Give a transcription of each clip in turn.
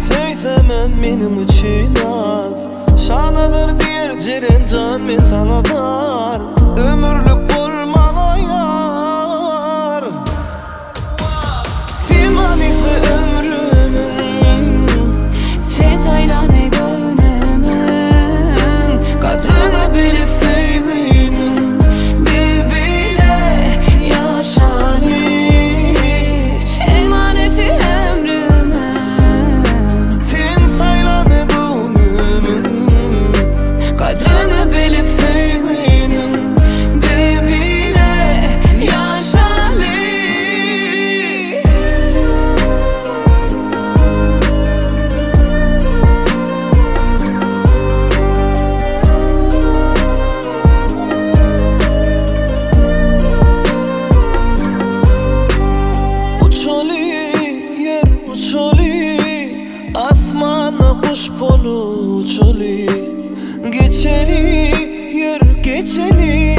teyzemem benim için az. Şanadır diğer ciren can men sana zar. Ömürlük bulmana yar. Sen manisi ömrümün, sen saylane gönlümün. Kadrini bilip sevdiğinin biz bile yaşanır. Sen manisi ömrümün, sen saylane gönlümün. Kadrini bilip sevdiğinin biz bile yaşanır. Uçoli yer uçoli, asmana kuş polu uçoli. Geçeli yer geçeli,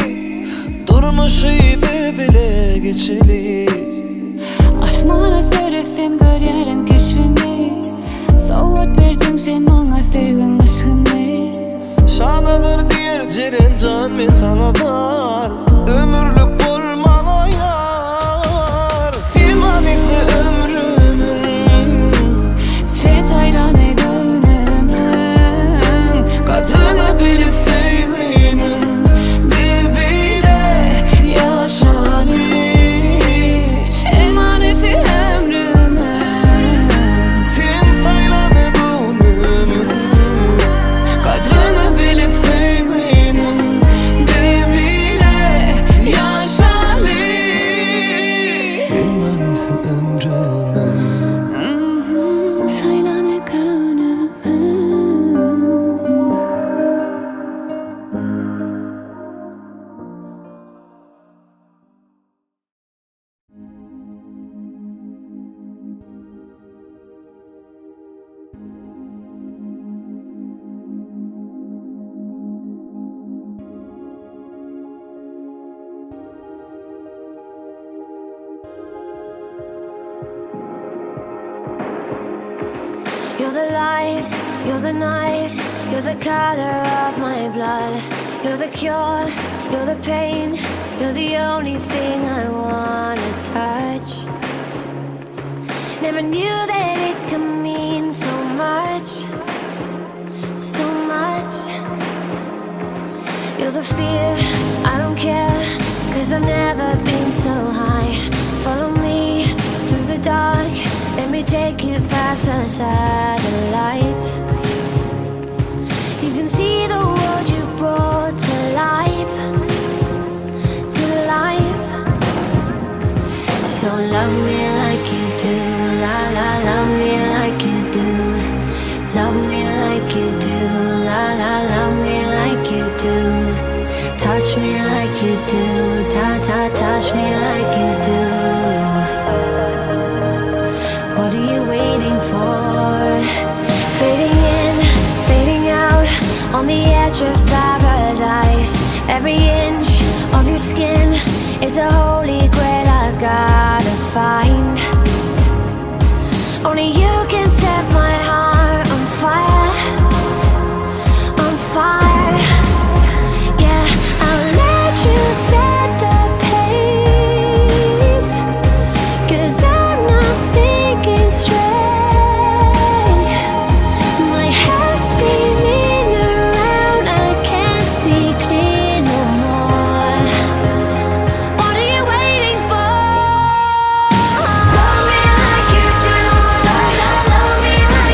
durmuşu bile geçeli. Asmana söylesem görüyorum keşfini. Soğut verdin sen bana sevgin ışığını. Şanadır diğer ciren can men sana zar. Ömürlük bulmana yar. Sen manisi ömrümün, Sen saylane gönlümün. kadrini bilip sevdiğinin biz bile yaşanır. Sen manisi ömrümün, Sen saylane gönlümün. Kadrini bilip sevdiğinin biz bile yaşanır. Sen manisi ömrümün. saylane gönlümün. You're the light, you're the night, you're the color of my blood. You're the cure, you're the pain, you're the only thing I wanna touch. Never knew that it could mean so much, so much. You're the fear, I don't care, 'cause I've never been so high. Follow me through the dark, let me take you past the satellites. You can see the world you brought to life, to life. So love me like you do, la la, love me like you do. Love me like you do, la la, love me like you do. Touch me like you do, touch me like you do. What are you waiting for? Fading in, fading out, on the edge of paradise. Every inch of your skin is a holy grail I've gotta find. Only you can set my heart on fire, on fire. Yeah, I'll let you set the pace, 'cause I'm not thinking straight. My head's spinning around, I can't see clear no more. What are you waiting for? Love me like you do, love me like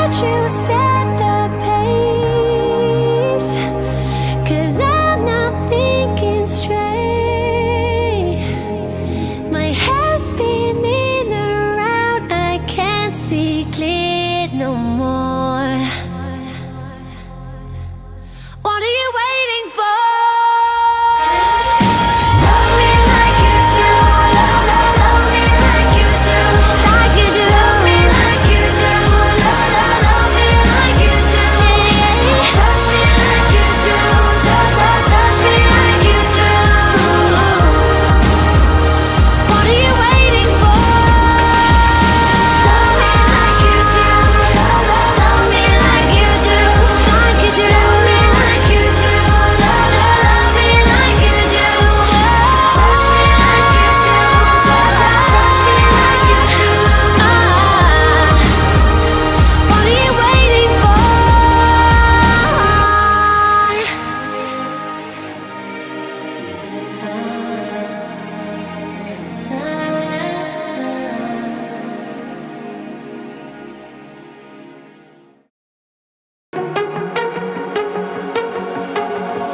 let you set the pace, 'cause I'm not thinking straight. My head's spinning around, I can't see clear no more. What are you waiting for? Love me like you do, love, love, love me like you do, like you do. Love me like you do, love, love, love me like you do. Touch me like you do, touch, touch, touch me like you do. What are you waiting for? Love me like you do, love, love, love me like you do, like you do. Love me like you do, love, love, love me like you do. Touch me like you do, touch, touch, touch me like you do. What are you waiting for?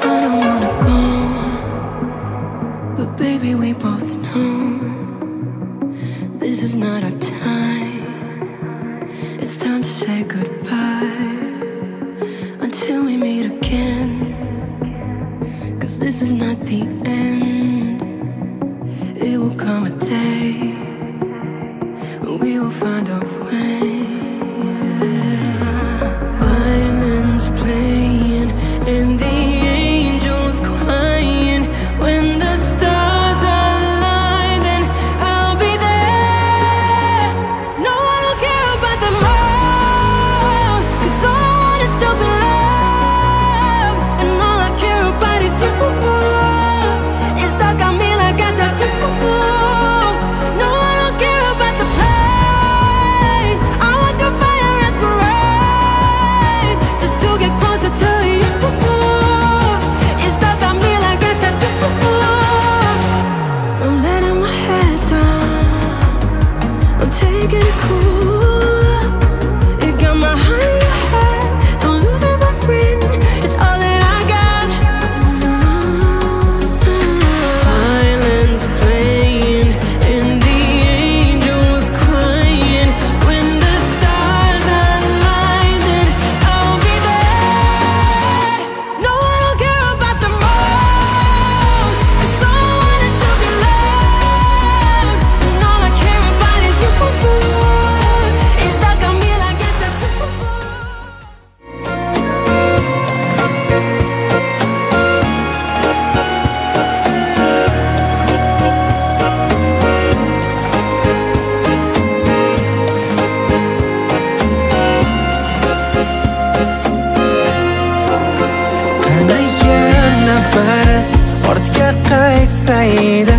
I don't wanna go, but baby, we both know this is not our time. It's time to say goodbye until we meet again, 'cause this is not the end. It will come a day when we will find a way. Violins playing and the angels crying. When the stars align, then I'll be there. No, I don't care about them all, 'cause all I want is to be loved, and all I care about is you. It's stuck on me like a tattoo. No, I don't care about the pain. I want through fire and through rain, just to get closer to you. It's stuck on me like a tattoo. I'm letting my head down, I'm taking it cool. It got my heart in your head, don't lose it, my friend. It's all that I got. Violins playing and the angels crying. When the stars align, then I'll be there. No, I don't care about them all, 'cause all I want is to be loved, and all I care about is you. It's stuck on me like a tattoo. Qani yana bari ortga qaytsaydi,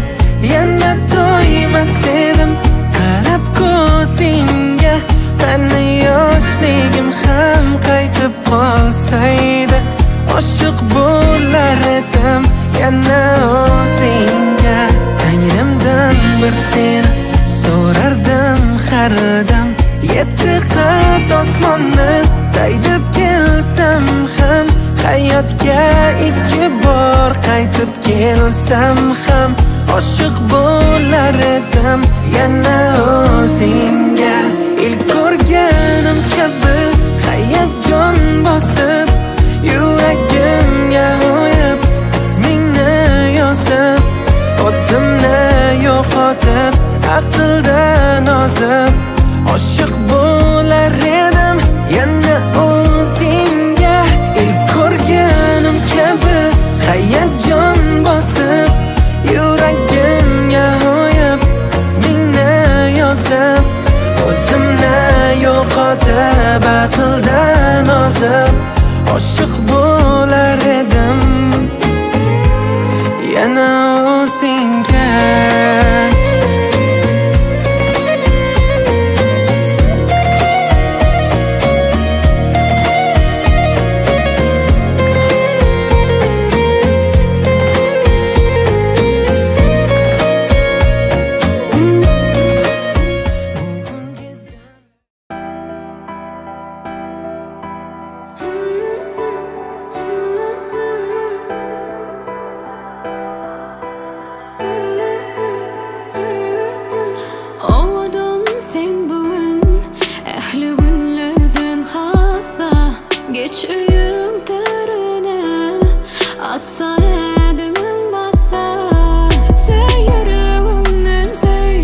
yana to'ymas edim qarab ko'zingga. Qani yoshligim ham qaytib qolsaydi, oshiq bo'lar edim yana o'zingga. Tangrimdan bir seni so'rardim har dam, yetti qat osmonni daydib kelsam ham, hayotga ikki bor qaytib kelsam ham, oshiq bo'lar edim yana o'zingga. Ilk ko'rganim kabi hayajon bosib, yuragimga o'yib ismingni yozib, o'zimni yo'qotib aqldan ozib, oshiq bo'lar edim yana o'zingga. Ilk ko'rganim kabi hayajon bosib, yuragimga o'yib ismingni yozib, o'zimni yo'qotib aqldan ozib, oshiq bo'lar edim yana o'zingga. Geç uyum törüne assa edimim bassa. Sen yüreğimden söy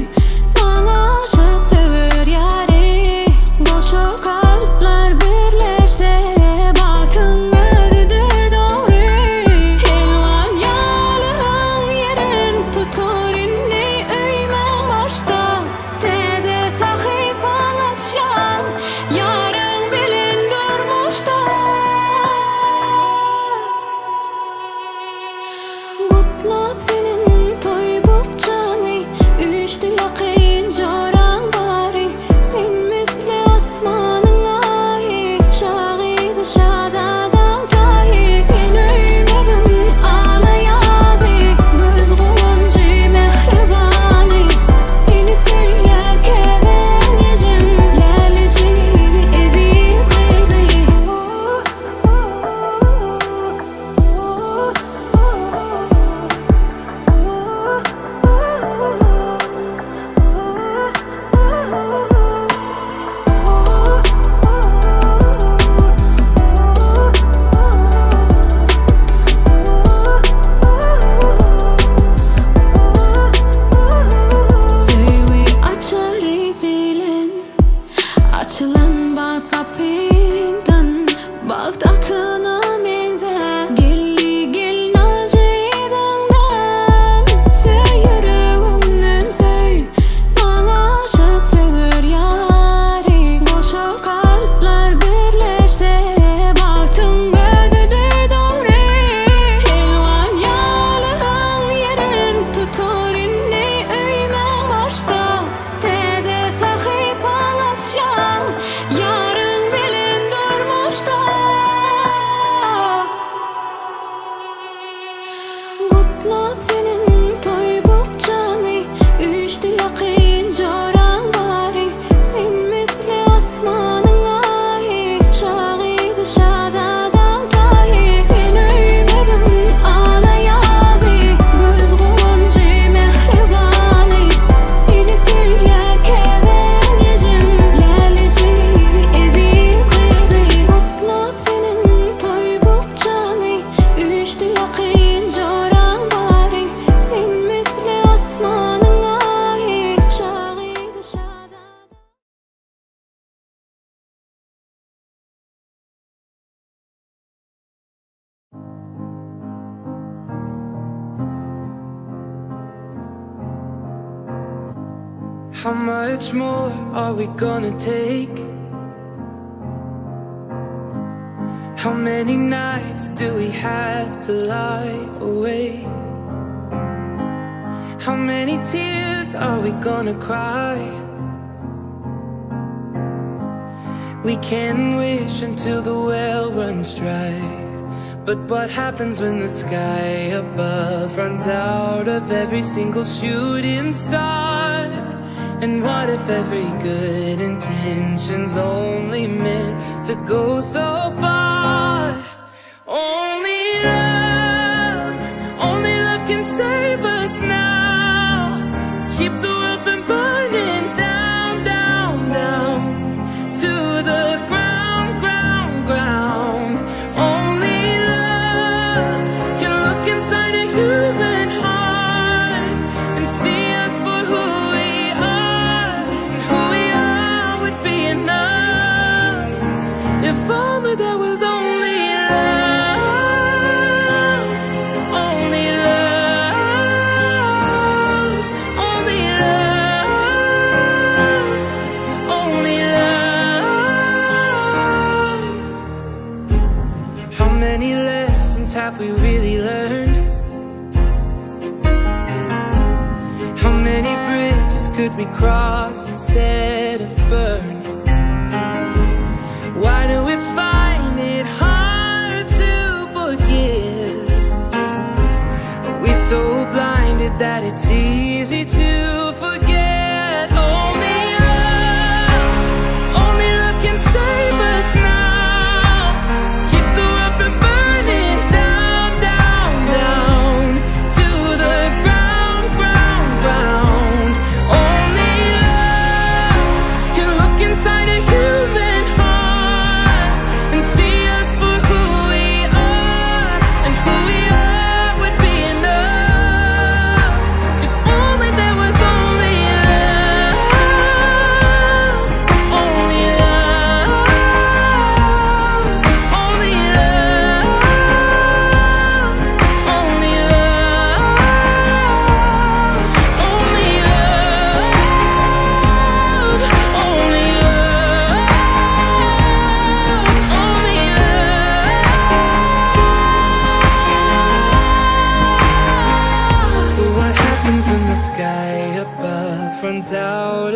sana aşık sever yari. Boşa kalpler birleşse baktın özüdür doğru. Elvan yalın yerin tutur inni öymen başta. Dede sahip alaşan yarın bilin durmuşta. Kutlap senin toy bukçanı üçtü yakın joran bari. Sen misli asmanın ahi şahidi şadadan kahi. Sen öymedin ağlayadı göz kuluncu mehribani. Seni seyrken gecem lalici idi kıydı. Söyle açarı bilen açılan bak kapından. Bak tatına mende gelli gel nalcıydından. Sen yüreğimden söy sana aşık sever yari. Boşa kalpler birleşse baktın gözüdür doğru. Elvan yalın yerin tutur inni öymen başta. Dede sahip alaşan yarın bilin durmuşta. Kutlap senin toy bukçanı üçtü yakın joran bari. Sen misli asmanın ahi şahidi şadadan kahi. Sen öymedin ağlayadı göz kuluncu mehribani. Seni seyrken gecem lalici idi kıydı. Kutlap senin toy bukçanı üçtü yakın joran bari. Sen misli asmanın ahi şahidi şadadan. How much more are we gonna take? How many nights do we have to lie awake? How many tears are we gonna cry? We can wish until the well runs dry, but what happens when the sky above runs out of every single shooting star? And what if every good intention's only meant to go so far? Only love can save us now. Keep the world from burning down, down, down to the ground, ground, ground. Only love can look inside a human heart and see us for who we are. And who we are would be enough if only there was only love. Only love. Only love. Only love. How many lessons have we really learned? How many bridges could we cross instead of burn? Why do we find it hard to forgive? Are we so blinded that it's easy to forget? Only love can save us now. Keep the world from burning down, down, down to the ground, ground, ground. Only love can look inside a human heart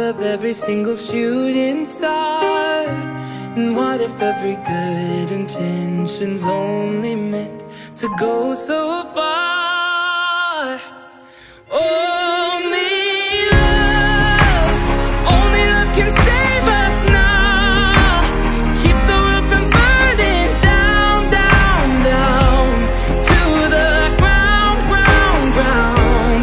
of every single shooting star? And what if every good intention's only meant to go so far? Only love can save us now. Keep the roof from burning down, down, down to the ground, ground, ground.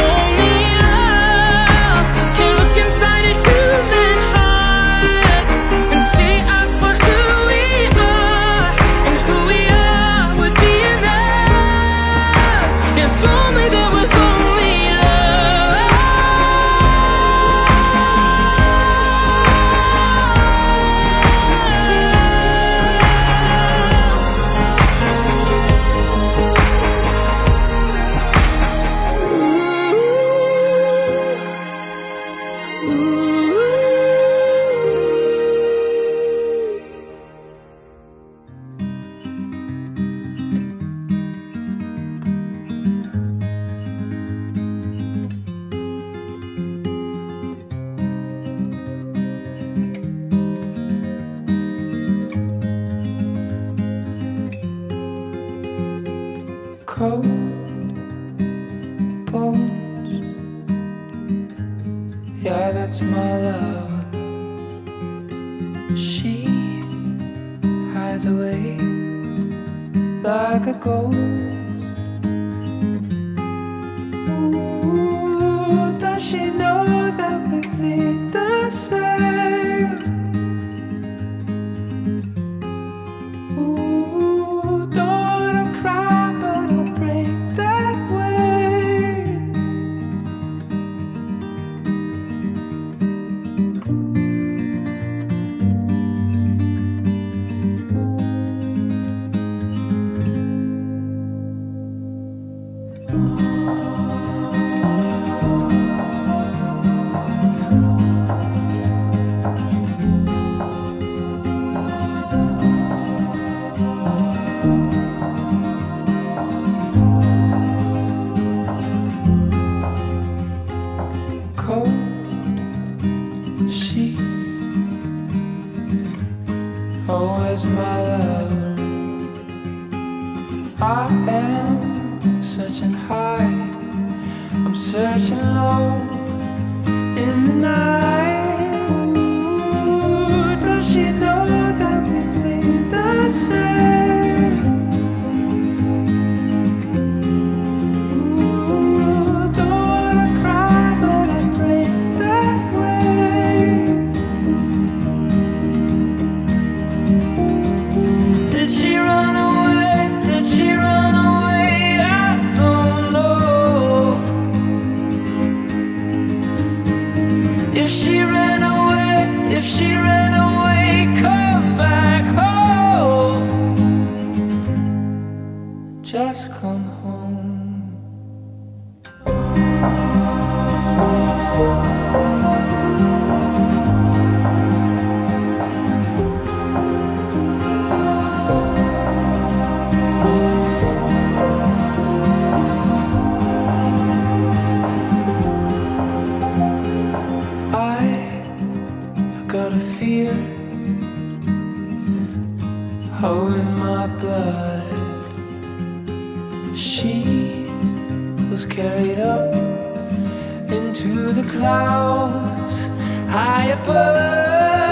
Only love can look inside a human heart and see us for who we are, and who we are would be enough if only there was only love. Cold bones, yeah, that's my love. She hides away like a ghost. Ooh, does she know that we bleed the same? Ooh, don't I cry, but I'll break that way. Cold sheets, oh, where's my love? I am searching high, I'm searching low in the night. Ooh, does she know that we bleed the same? Ooh, don't I cry, but I break that way. Did she run away? Did she run away? I don't know. If she ran away, if she ran away, come back home. Just come home. I got a fear, oh, in my blood. She was carried up into the clouds high above.